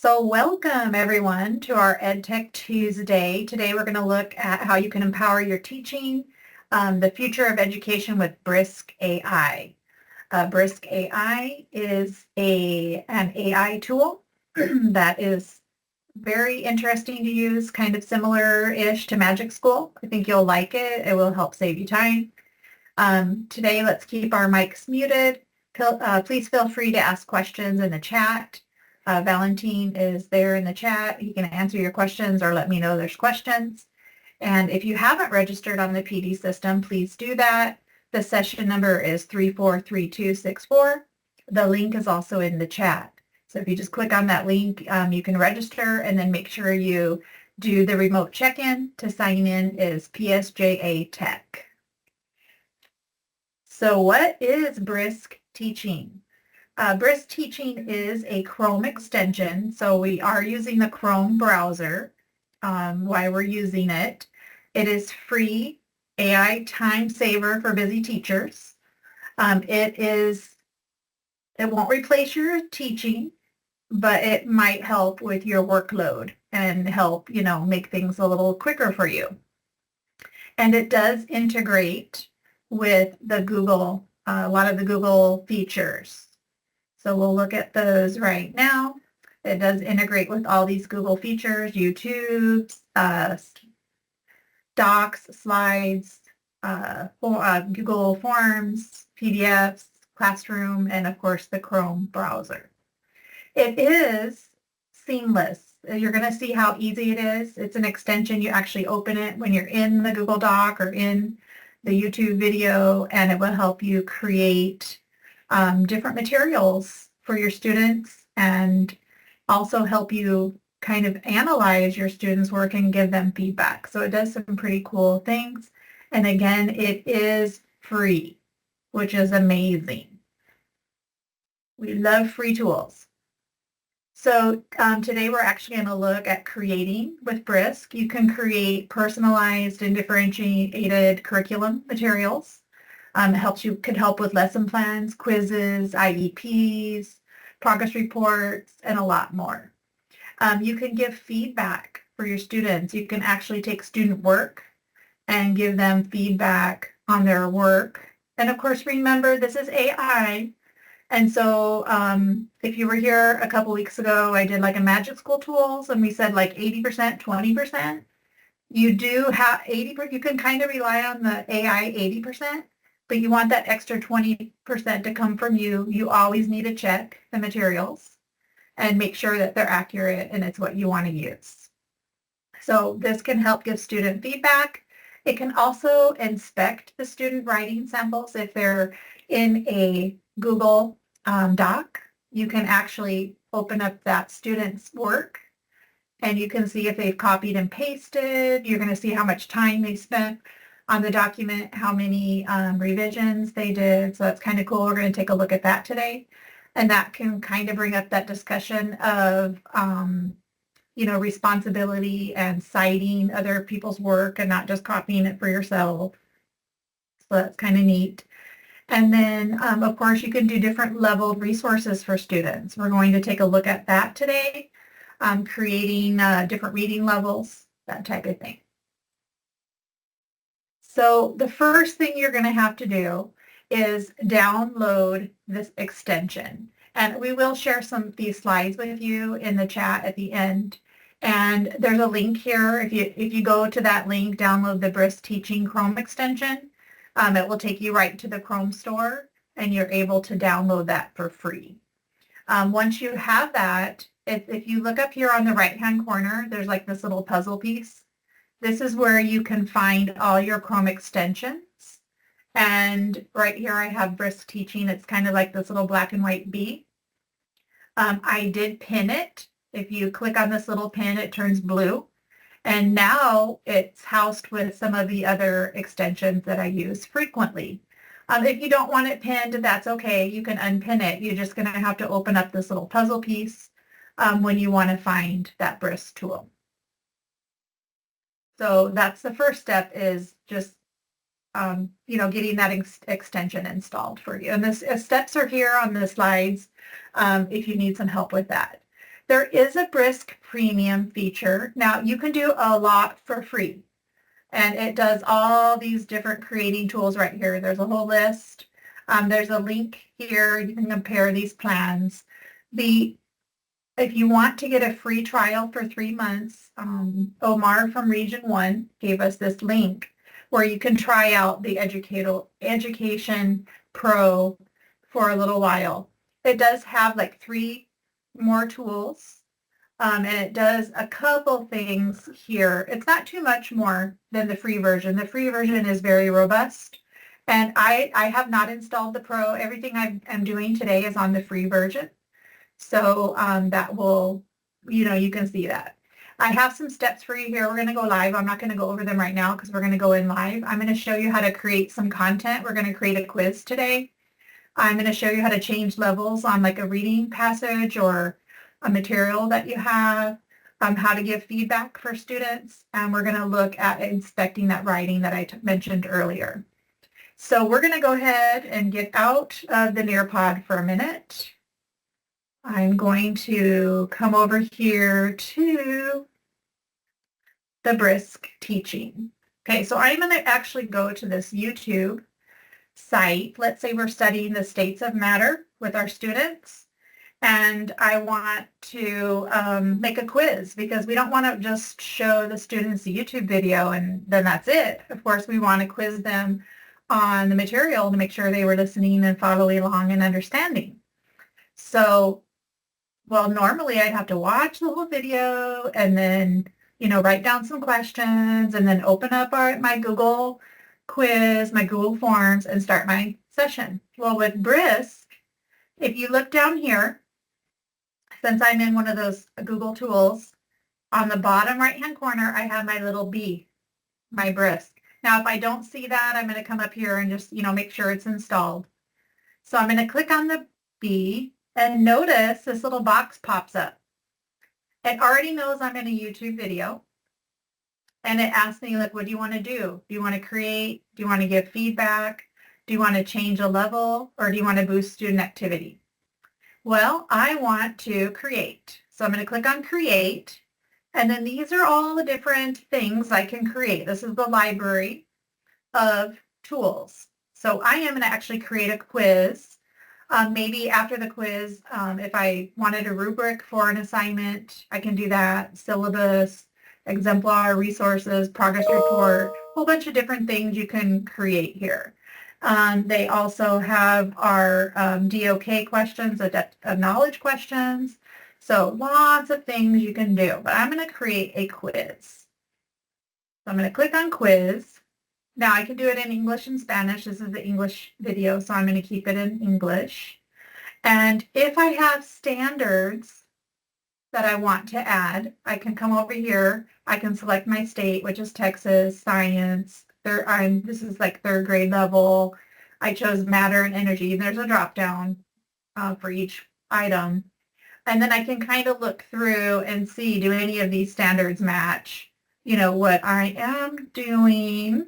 So welcome everyone to our EdTech Tuesday. Today we're going to look at how you can empower your teaching, the future of education with Brisk AI. Brisk AI is an AI tool that is very interesting to use, kind of similar-ish to Magic School. I think you'll like it. It will help save you time. Today, let's keep our mics muted. Please feel free to ask questions in the chat. Valentine is there in the chat. He can answer your questions or let me know there's questions. And if you haven't registered on the PD system, please do that. The session number is 343264. The link is also in the chat. So if you just click on that link, you can register and then make sure you do the remote check-in. To sign in is PSJA Tech. So what is Brisk Teaching? Brisk Teaching is a Chrome extension, so we are using the Chrome browser while we're using it. It is free AI time saver for busy teachers. It won't replace your teaching, but it might help with your workload and help, make things a little quicker for you. And it does integrate with the Google, a lot of the Google features. So we'll look at those right now. It does integrate with all these Google features, YouTube, Docs, Slides, Google Forms, PDFs, Classroom, and of course the Chrome browser. It is seamless. You're going to see how easy it is. It's an extension. You actually open it when you're in the Google Doc or in the YouTube video, and it will help you create different materials for your students and also help you kind of analyze your students' work and give them feedback. So it does some pretty cool things. And again, it is free, which is amazing. We love free tools. So today we're actually going to look at creating with Brisk. You can create personalized and differentiated curriculum materials. It could help with lesson plans, quizzes, IEPs, progress reports, and a lot more. You can give feedback for your students. You can actually take student work and give them feedback on their work. And of course, remember, this is AI. And so if you were here a couple weeks ago, I did like a Magic School tools, and we said like 80%, 20%. You do have 80%. You can kind of rely on the AI 80%. But you want that extra 20% to come from you. You always need to check the materials and make sure that they're accurate and it's what you want to use. So this can help give student feedback. It can also inspect the student writing samples. If they're in a Google Doc, you can actually open up that student's work and you can see if they've copied and pasted. You're going to see how much time they spent on the document, how many revisions they did. So that's kind of cool. We're going to take a look at that today. And that can kind of bring up that discussion of, responsibility and citing other people's work and not just copying it for yourself. So that's kind of neat. And then, of course, you can do different leveled resources for students. We're going to take a look at that today, creating different reading levels, that type of thing. So the first thing you're going to have to do is download this extension. And we will share some of these slides with you in the chat at the end. And there's a link here. If you go to that link, download the Brisk Teaching Chrome extension, it will take you right to the Chrome store, and you're able to download that for free. Once you have that, if you look up here on the right-hand corner, there's like this little puzzle piece. This is where you can find all your Chrome extensions. And right here I have Brisk Teaching. It's kind of like this little black and white bee. I did pin it. If you click on this little pin, it turns blue. And now it's housed with some of the other extensions that I use frequently. If you don't want it pinned, that's okay. You can unpin it. You're just going to have to open up this little puzzle piece when you want to find that Brisk tool. So that's the first step, is just, getting that extension installed for you. And the steps are here on the slides if you need some help with that. There is a Brisk premium feature. Now you can do a lot for free, and it does all these different creating tools right here. There's a whole list. There's a link here. You can compare these plans. If you want to get a free trial for 3 months, Omar from Region 1 gave us this link where you can try out the Education Pro for a little while. It does have like 3 more tools, and it does a couple things here. It's not too much more than the free version. The free version is very robust, and I have not installed the Pro. Everything I'm doing today is on the free version. So that will, you can see that. I have some steps for you here. We're going to go live. I'm not going to go over them right now because we're going to go in live. I'm going to show you how to create some content. We're going to create a quiz today. I'm going to show you how to change levels on like a reading passage or a material that you have, how to give feedback for students, and we're going to look at inspecting that writing that I mentioned earlier. So we're going to go ahead and get out of the Nearpod for a minute. I'm going to come over here to the Brisk teaching. Okay, so I'm going to actually go to this YouTube site. Let's say we're studying the states of matter with our students, and I want to make a quiz because we don't want to just show the students the YouTube video and then that's it. Of course, we want to quiz them on the material to make sure they were listening and following along and understanding. So, well, normally I'd have to watch the whole video and then, write down some questions and then open up my Google quiz, my Google Forms, and start my session. Well, with Brisk, if you look down here, since I'm in one of those Google tools, on the bottom right-hand corner, I have my little B, my Brisk. Now, if I don't see that, I'm going to come up here and just, make sure it's installed. So I'm going to click on the B, and notice this little box pops up. It already knows I'm in a YouTube video, and it asks me, like, what do you want to do? Do you want to create? Do you want to give feedback? Do you want to change a level, or do you want to boost student activity? Well, I want to create. So I'm going to click on create, and then these are all the different things I can create. This is the library of tools. So I am going to actually create a quiz. Maybe after the quiz, if I wanted a rubric for an assignment, I can do that. Syllabus, exemplar, resources, progress report, a whole bunch of different things you can create here. They also have our DOK questions, the depth of knowledge questions. So lots of things you can do, but I'm going to create a quiz. So I'm going to click on quiz. Now I can do it in English and Spanish. This is the English video, so I'm going to keep it in English. And if I have standards that I want to add, I can come over here. I can select my state, which is Texas, science. This is like 3rd grade level. I chose matter and energy, and there's a drop down for each item. And then I can kind of look through and see, do any of these standards match, what I am doing.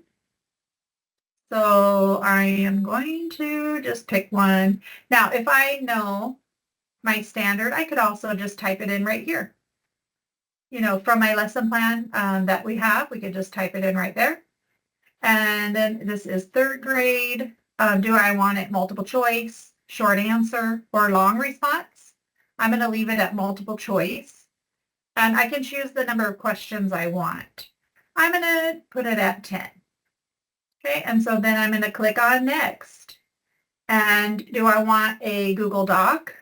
So I am going to just pick one. Now, if I know my standard, I could also just type it in right here. From my lesson plan that we have, we could just type it in right there. And then this is 3rd grade. Do I want it multiple choice, short answer, or long response? I'm going to leave it at multiple choice. And I can choose the number of questions I want. I'm going to put it at 10. Okay, and so then I'm going to click on next. And do I want a Google Doc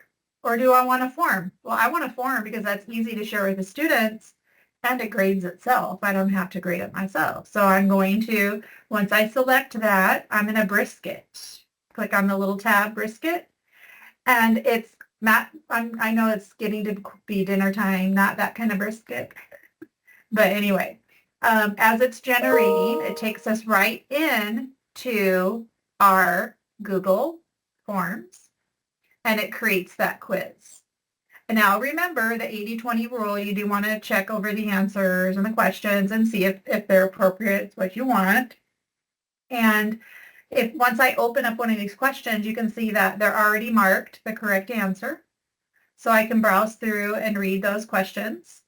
or do I want a form? Well, I want a form because that's easy to share with the students and it grades itself. I don't have to grade it myself. So I'm going to, once I select that, I'm going to Brisk it. Click on the little tab, Brisk it. And it's not, I know it's getting to be dinner time, not that kind of brisket. But anyway, as it's generating, it takes us right in to our Google Forms, and it creates that quiz. And now remember the 80-20 rule. You do want to check over the answers and the questions and see if they're appropriate, it's what you want. And if once I open up one of these questions, you can see that they're already marked the correct answer. So I can browse through and read those questions.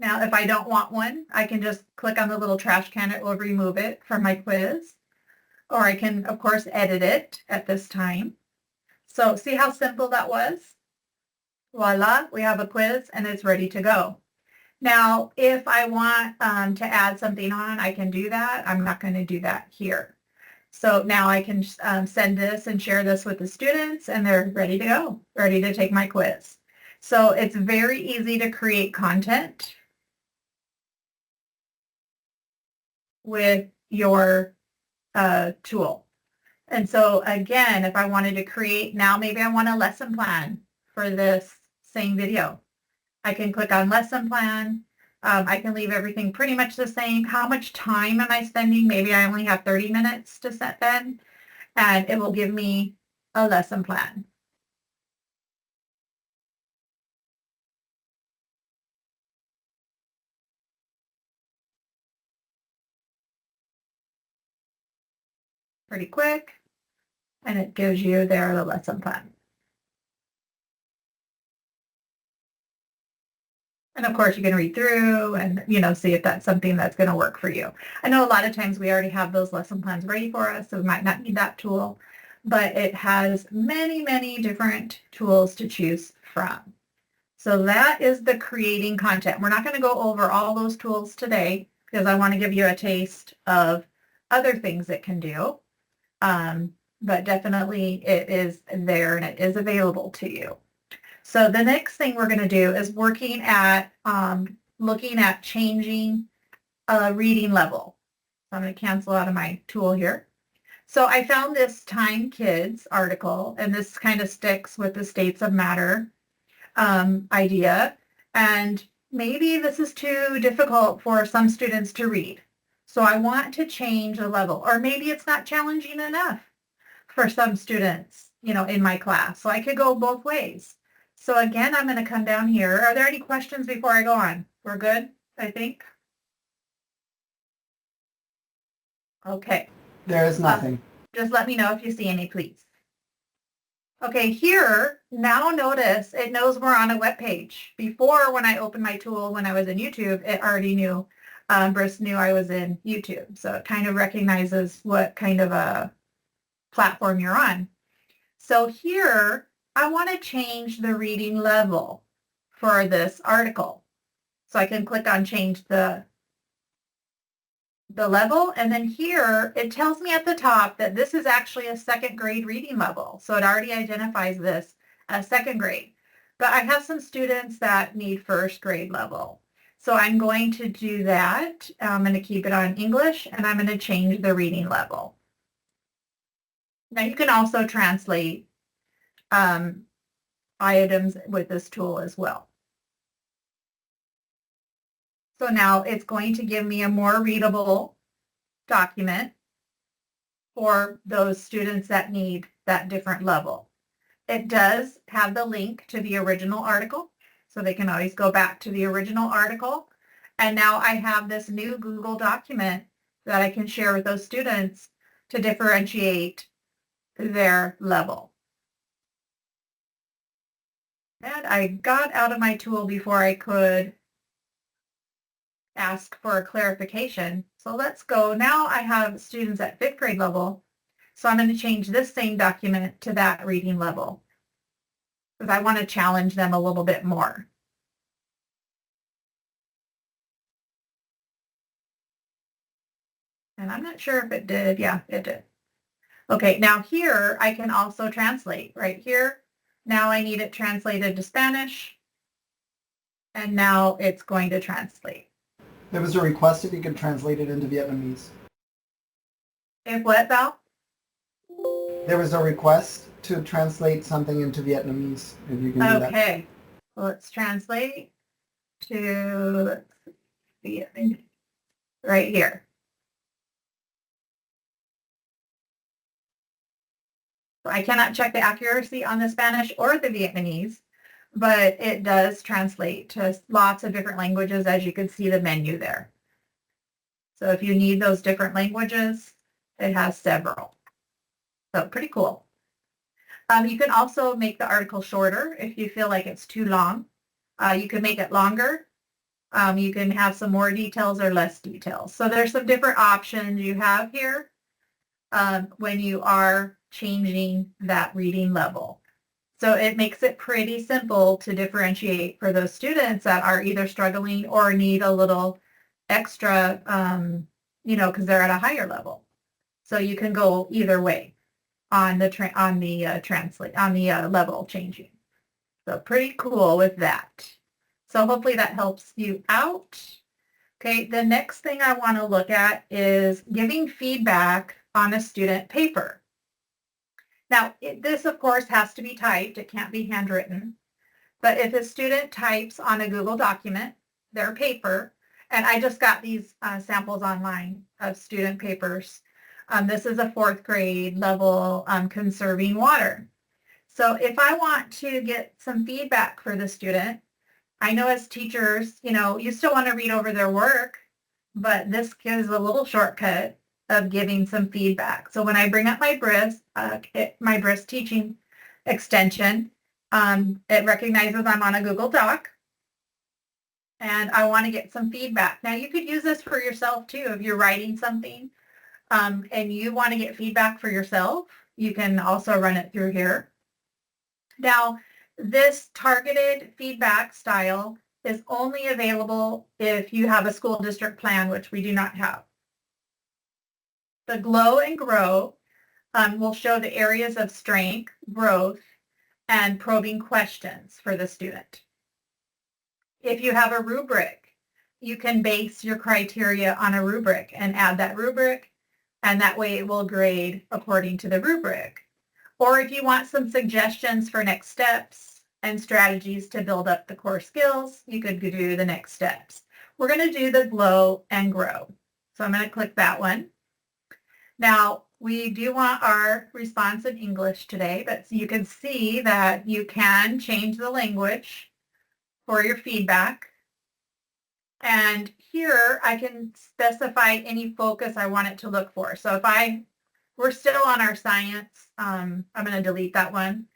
Now, if I don't want one, I can just click on the little trash can. It will remove it from my quiz. Or I can, of course, edit it at this time. So see how simple that was? Voila, we have a quiz and it's ready to go. Now, if I want to add something on, I can do that. I'm not going to do that here. So now I can send this and share this with the students and they're ready to go, ready to take my quiz. So it's very easy to create content with your tool. And so again, if I wanted to create, now maybe I want a lesson plan for this same video. I can click on lesson plan. I can leave everything pretty much the same. How much time am I spending? Maybe I only have 30 minutes to spend, and it will give me a lesson plan. Pretty quick, and it gives you there the lesson plan. And of course, you can read through and, see if that's something that's going to work for you. I know a lot of times we already have those lesson plans ready for us, so we might not need that tool, but it has many, many different tools to choose from. So that is the creating content. We're not going to go over all those tools today because I want to give you a taste of other things it can do. But definitely it is there and it is available to you. So the next thing we're going to do is looking at changing a reading level. So I'm going to cancel out of my tool here. So I found this Time Kids article, and this kind of sticks with the states of matter idea. And maybe this is too difficult for some students to read. So I want to change the level, or maybe it's not challenging enough for some students, in my class. So I could go both ways. So again, I'm going to come down here. Are there any questions before I go on? We're good, I think. Okay. There is nothing. Just let me know if you see any, please. Okay, here, now notice it knows we're on a web page. Before, when I opened my tool, when I was in YouTube, it already knew, Brisk knew I was in YouTube. So it kind of recognizes what kind of a platform you're on. So here, I want to change the reading level for this article. So I can click on change the level, and then here it tells me at the top that this is actually a second grade reading level. So it already identifies this as second grade. But I have some students that need first grade level. So I'm going to do that. I'm going to keep it on English, and I'm going to change the reading level. Now you can also translate items with this tool as well. So now it's going to give me a more readable document for those students that need that different level. It does have the link to the original article, so they can always go back to the original article. And now I have this new Google document that I can share with those students to differentiate their level. And I got out of my tool before I could ask for a clarification. So let's go. Now I have students at 5th grade level. So I'm going to change this same document to that reading level because I want to challenge them a little bit more. And I'm not sure if it did. Yeah, it did. Okay, now here I can also translate right here. Now I need it translated to Spanish. And now it's going to translate. There was a request if you could translate it into Vietnamese. If what, Val? There was a request to translate something into Vietnamese, if you can do that. Okay, let's translate to Vietnamese right here. I cannot check the accuracy on the Spanish or the Vietnamese, but it does translate to lots of different languages, as you can see the menu there. So if you need those different languages, it has several. So pretty cool. You can also make the article shorter if you feel like it's too long. You can make it longer. You can have some more details or less details. So there's some different options you have here when you are changing that reading level. So it makes it pretty simple to differentiate for those students that are either struggling or need a little extra, because they're at a higher level. So you can go either way on the level changing. So pretty cool with that. So hopefully that helps you out. Okay, the next thing I want to look at is giving feedback on a student paper. Now, this of course has to be typed. It can't be handwritten. But if a student types on a Google document their paper, and I just got these samples online of student papers. This is a 4th grade level conserving water. So if I want to get some feedback for the student, I know as teachers, you still want to read over their work, but this gives a little shortcut of giving some feedback. So when I bring up my Brisk teaching extension, it recognizes I'm on a Google Doc and I want to get some feedback. Now you could use this for yourself too. If you're writing something and you want to get feedback for yourself, you can also run it through here. Now, this targeted feedback style is only available if you have a school district plan, which we do not have. The glow and grow will show the areas of strength, growth, and probing questions for the student. If you have a rubric, you can base your criteria on a rubric and add that rubric, and that way it will grade according to the rubric. Or if you want some suggestions for next steps and strategies to build up the core skills, you could do the next steps. We're going to do the glow and grow. So I'm going to click that one. Now, we do want our response in English today, but you can see that you can change the language for your feedback. And here I can specify any focus I want it to look for. So if we're still on our science, I'm going to delete that one.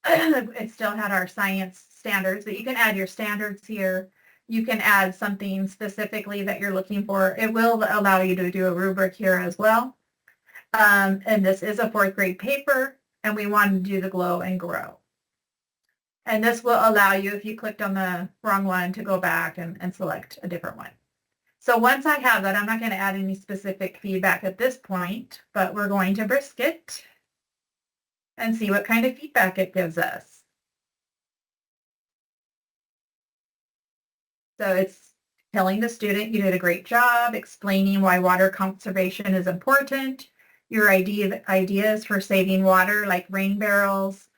It still had our science standards, but you can add your standards here. You can add something specifically that you're looking for. It will allow you to do a rubric here as well. And this is a 4th grade paper, and we want to do the glow and grow. And this will allow you, if you clicked on the wrong one, to go back and select a different one. So once I have that, I'm not going to add any specific feedback at this point, but we're going to Brisk it and see what kind of feedback it gives us. So it's telling the student you did a great job, explaining why water conservation is important, your ideas for saving water like rain barrels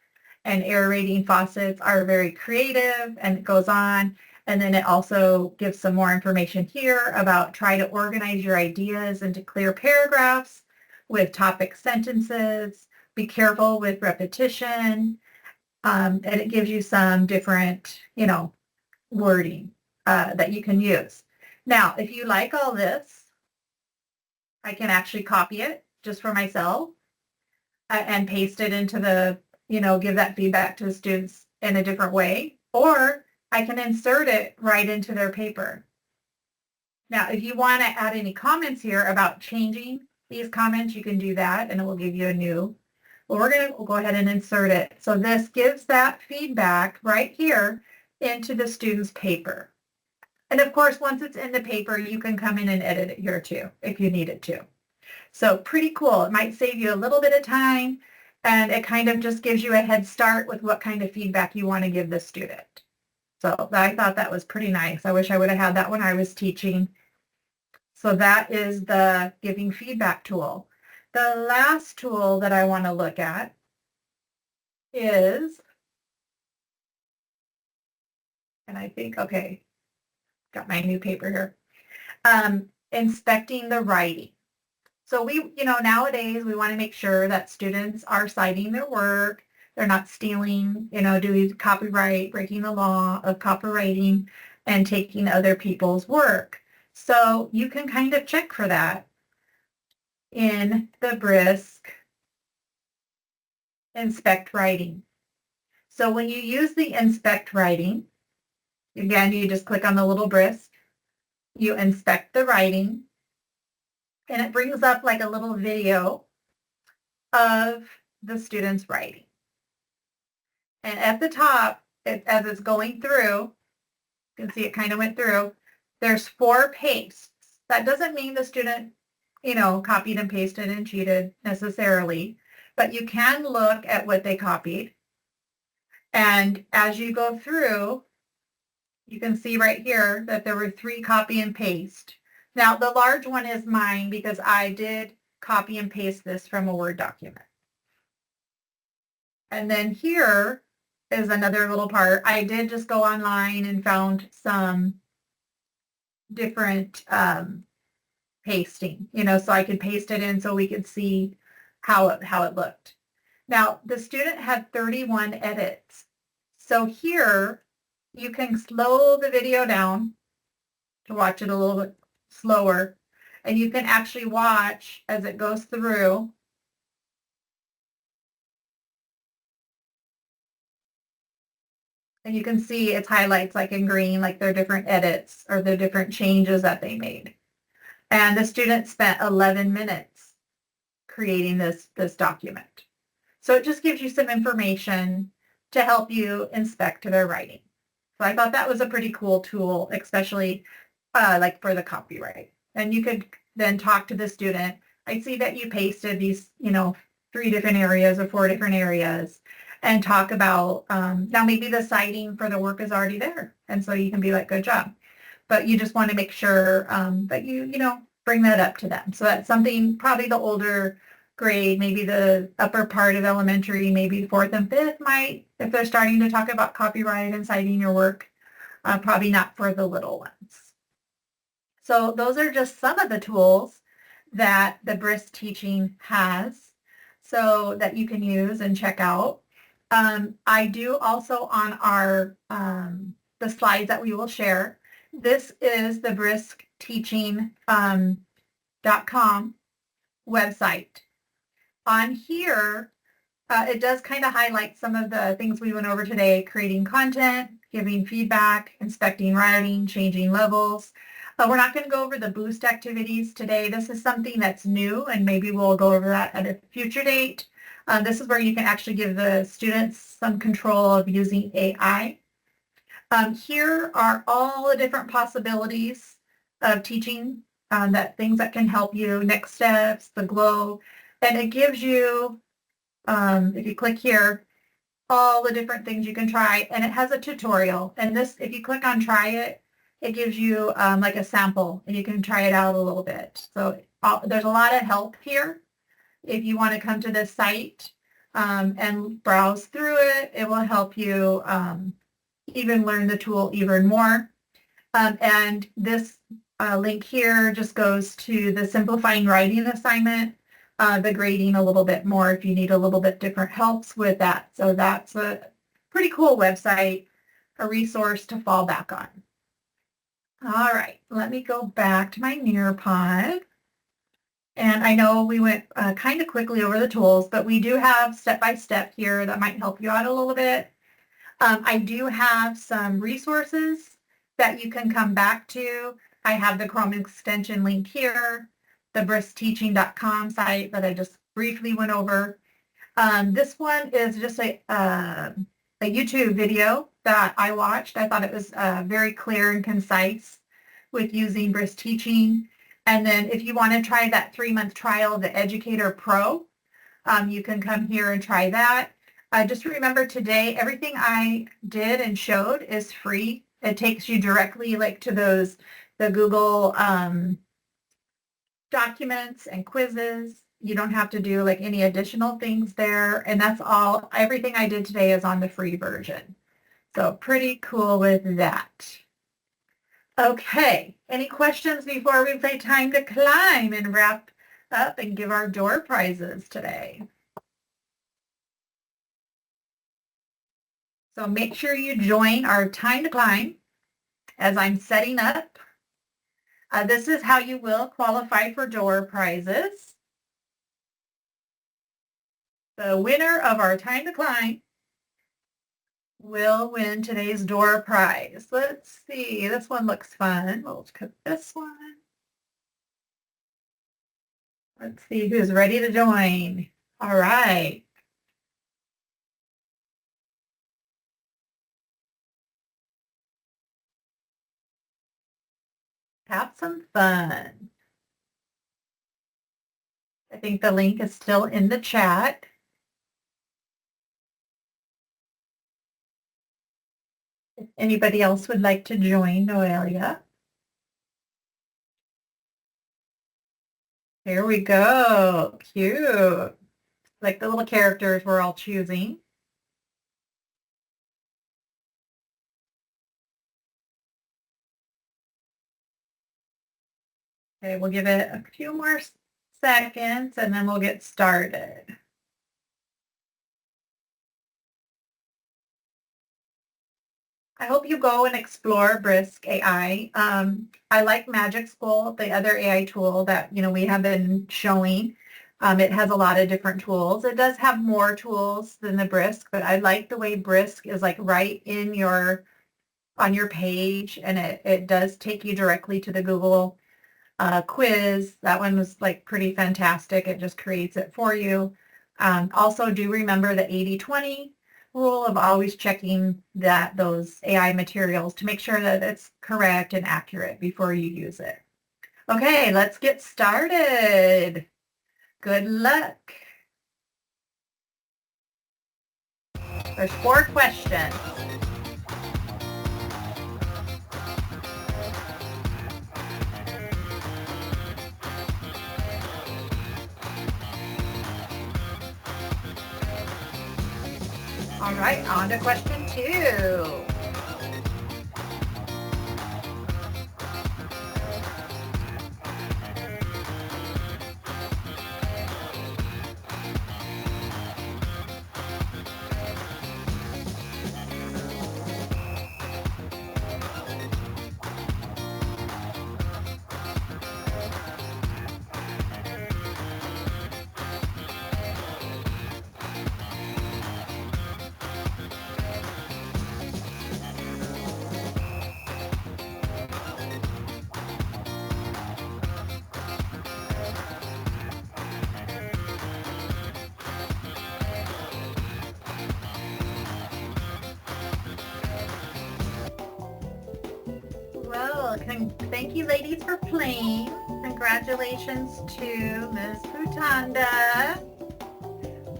and aerating faucets are very creative, and it goes on. And then it also gives some more information here about try to organize your ideas into clear paragraphs with topic sentences, be careful with repetition, and it gives you some different, wording that you can use. Now, if you like all this, I can actually copy it just for myself and paste it into the, give that feedback to the students in a different way, or I can insert it right into their paper. Now, if you want to add any comments here about changing these comments, you can do that and it will give you a new. Well, we're going to go ahead and insert it. So this gives that feedback right here into the student's paper. And of course, once it's in the paper, you can come in and edit it here too, if you need it to. So pretty cool. It might save you a little bit of time, and it kind of just gives you a head start with what kind of feedback you want to give the student. So I thought that was pretty nice. I wish I would have had that when I was teaching. So that is the giving feedback tool. The last tool that I want to look at is, and I think, okay, got my new paper here, inspecting the writing. So nowadays we want to make sure that students are citing their work. They're not stealing, doing copyright, breaking the law of copywriting and taking other people's work. So you can kind of check for that in the Brisk inspect writing. So when you use the inspect writing, again, you just click on the little brisk, you inspect the writing, and it brings up like a little video of the student's writing. And at the top, as it's going through, you can see it kind of went through, there's 4 pastes. That doesn't mean the student, copied and pasted and cheated necessarily, but you can look at what they copied. And as you go through, you can see right here that there were 3 copy and paste. Now, the large one is mine because I did copy and paste this from a Word document. And then here is another little part. I did just go online and found some different pasting, so I could paste it in so we could see how it looked. Now, the student had 31 edits. So here you can slow the video down to watch it a little bit slower, and you can actually watch as it goes through. And you can see its highlights like in green, like their different edits or the different changes that they made. And the student spent 11 minutes creating this document. So it just gives you some information to help you inspect their writing. So I thought that was a pretty cool tool, especially like for the copyright. And you could then talk to the student. I see that you pasted these, 3 different areas or 4 different areas, and talk about, now maybe the citing for the work is already there. And so you can be like, good job. But you just want to make sure that you bring that up to them. So that's something probably the older grade, maybe the upper part of elementary, maybe 4th and 5th might, if they're starting to talk about copyright and citing your work, probably not for the little ones. So those are just some of the tools that the Brisk teaching has so that you can use and check out. I do also on our, the slides that we will share, this is the briskteaching.com website. On here, it does kind of highlight some of the things we went over today: creating content, giving feedback, inspecting writing, changing levels. We're not going to go over the boost activities today. This is something that's new, and maybe we'll go over that at a future date. This is where you can actually give the students some control of using AI. Here are all the different possibilities of teaching, things that can help you, next steps, the glow, and it gives you, if you click here, all the different things you can try, and it has a tutorial. And this, if you click on try it, it gives you like a sample, and you can try it out a little bit. So there's a lot of help here. If you want to come to this site and browse through it, it will help you even learn the tool even more. And this link here just goes to the simplifying writing assignment, the grading a little bit more if you need a little bit different helps with that. So that's a pretty cool website, a resource to fall back on. All right, let me go back to my Nearpod. And I know we went kind of quickly over the tools, but we do have step-by-step here that might help you out a little bit. I do have some resources that you can come back to. I have the Chrome extension link here, the briskteaching.com site that I just briefly went over. This one is just a YouTube video that I watched. I thought it was very clear and concise with using Brisk Teaching. And then if you want to try that 3-month trial of the Educator Pro, you can come here and try that. Just remember today, everything I did and showed is free. It takes you directly like to the Google documents and quizzes. You don't have to do like any additional things there. And that's all, everything I did today is on the free version. So pretty cool with that. Okay, any questions before we play Time to Climb and wrap up and give our door prizes today? So make sure you join our Time to Climb as I'm setting up. This is how you will qualify for door prizes. The winner of our Time to Climb will win today's door prize. Let's see. This one looks fun. We'll put this one. Let's see who's ready to join. All right. Have some fun. I think the link is still in the chat. If anybody else would like to join Noelia. Here we go. Cute. Like the little characters we're all choosing. Okay, we'll give it a few more seconds and then we'll get started. I hope you go and explore Brisk AI. I like Magic School, the other AI tool that we have been showing. It has a lot of different tools. It does have more tools than the Brisk, but I like the way Brisk is like right in on your page, and it does take you directly to the Google quiz. That one was like pretty fantastic. It just creates it for you. Also, do remember the 80-20 rule of always checking those AI materials to make sure that it's correct and accurate before you use it. Okay, let's get started. Good luck. There's 4 questions. All right, on to question 2. Well, thank you ladies for playing. Congratulations to Ms. Putanda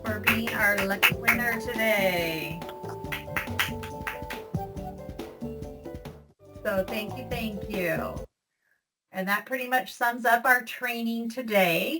for being our lucky winner today. So thank you. And that pretty much sums up our training today.